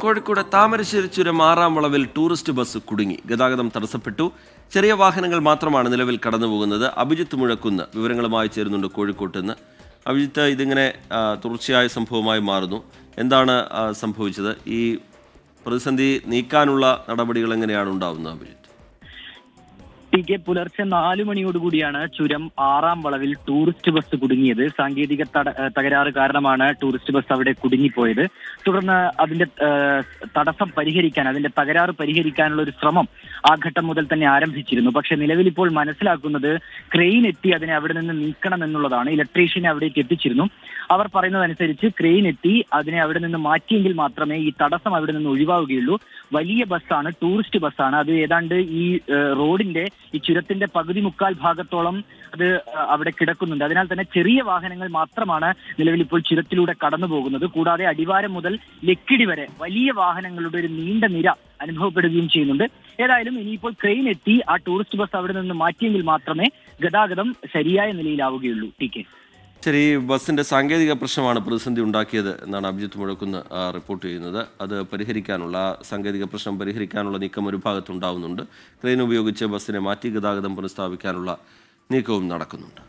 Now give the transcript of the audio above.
കോഴിക്കോട് താമരശ്ശേരി ചുരം 6-ാം വളവിൽ tourist bus കുടുങ്ങി. ഗതാഗതം തടസ്സപ്പെട്ടു. ചെറിയ വാഹനങ്ങൾ മാത്രമാണ് നിലവിൽ കടന്നുപോകുന്നത്. അഭിജിത്ത് മുഴക്കുന്ന് വിവരങ്ങളുമായി ചേരുന്നുണ്ട് കോഴിക്കോട്ട് നിന്ന്. അഭിജിത്ത്, ഇതിങ്ങനെ തുടർച്ചയായ സംഭവമായി മാറുന്നു. എന്താണ് സംഭവിച്ചത്? ഈ പ്രതിസന്ധി നീക്കാനുള്ള നടപടികൾ എങ്ങനെയാണ് ഉണ്ടാവുന്നത് അഭിജിത്ത്? പുലർച്ചെ 4 മണിയോടുകൂടിയാണ് ചുരം 6-ാം വളവിൽ ടൂറിസ്റ്റ് ബസ് കുടുങ്ങിയത്. സാങ്കേതിക തകരാറ് കാരണമാണ് ടൂറിസ്റ്റ് ബസ് അവിടെ കുടുങ്ങിപ്പോയത്. തുടർന്ന് അതിന്റെ തടസ്സം പരിഹരിക്കാൻ, അതിന്റെ തകരാറ് പരിഹരിക്കാനുള്ള ഒരു ശ്രമം ആ ഘട്ടം മുതൽ തന്നെ ആരംഭിച്ചിരുന്നു. പക്ഷെ നിലവിൽ ഇപ്പോൾ മനസ്സിലാക്കുന്നത് ക്രെയിൻ എത്തി അതിനെ അവിടെ നിന്ന് നീക്കണം എന്നുള്ളതാണ്. ഇലക്ട്രീഷ്യനെ അവിടേക്ക് എത്തിച്ചിരുന്നു. അവർ പറയുന്നതനുസരിച്ച് ക്രെയിൻ എത്തി അതിനെ അവിടെ നിന്ന് മാറ്റിയെങ്കിൽ മാത്രമേ ഈ തടസ്സം അവിടെ നിന്ന് ഒഴിവാവുകയുള്ളൂ. വലിയ ബസ്സാണ്, ടൂറിസ്റ്റ് ബസ്സാണ്. അത് ഏതാണ്ട് ഈ റോഡിന്റെ, ഈ ചുരത്തിന്റെ പകുതി മുക്കാൽ ഭാഗത്തോളം അത് അവിടെ കിടക്കുന്നുണ്ട്. അതിനാൽ തന്നെ ചെറിയ വാഹനങ്ങൾ മാത്രമാണ് നിലവിൽ ഇപ്പോൾ ചുരത്തിലൂടെ കടന്നു പോകുന്നത്. കൂടാതെ അടിവാരം മുതൽ ലക്കിടി വരെ വലിയ വാഹനങ്ങളുടെ ഒരു നീണ്ട നിര അനുഭവപ്പെടുകയും ചെയ്യുന്നുണ്ട്. ഏതായാലും ഇനിയിപ്പോൾ ക്രെയിൻ എത്തി ആ ടൂറിസ്റ്റ് ബസ് അവിടെ നിന്ന് മാറ്റിയെങ്കിൽ മാത്രമേ ഗതാഗതം ശരിയായ നിലയിലാവുകയുള്ളൂ. ടി.കെ. ശരി, ബസ്സിന്റെ സാങ്കേതിക പ്രശ്നമാണ് പ്രതിസന്ധി ഉണ്ടാക്കിയത് എന്നാണ് അഭിജിത്ത് മുഴക്കുന്ന് റിപ്പോർട്ട് ചെയ്യുന്നത്. അത് പരിഹരിക്കാനുള്ള, സാങ്കേതിക പ്രശ്നം പരിഹരിക്കാനുള്ള നീക്കം ഒരു ഭാഗത്തുണ്ടാവുന്നുണ്ട്. ക്രെയിൻ ഉപയോഗിച്ച് ബസ്സിനെ മാറ്റി ഗതാഗതം പുനഃസ്ഥാപിക്കാനുള്ള നീക്കവും നടക്കുന്നുണ്ട്.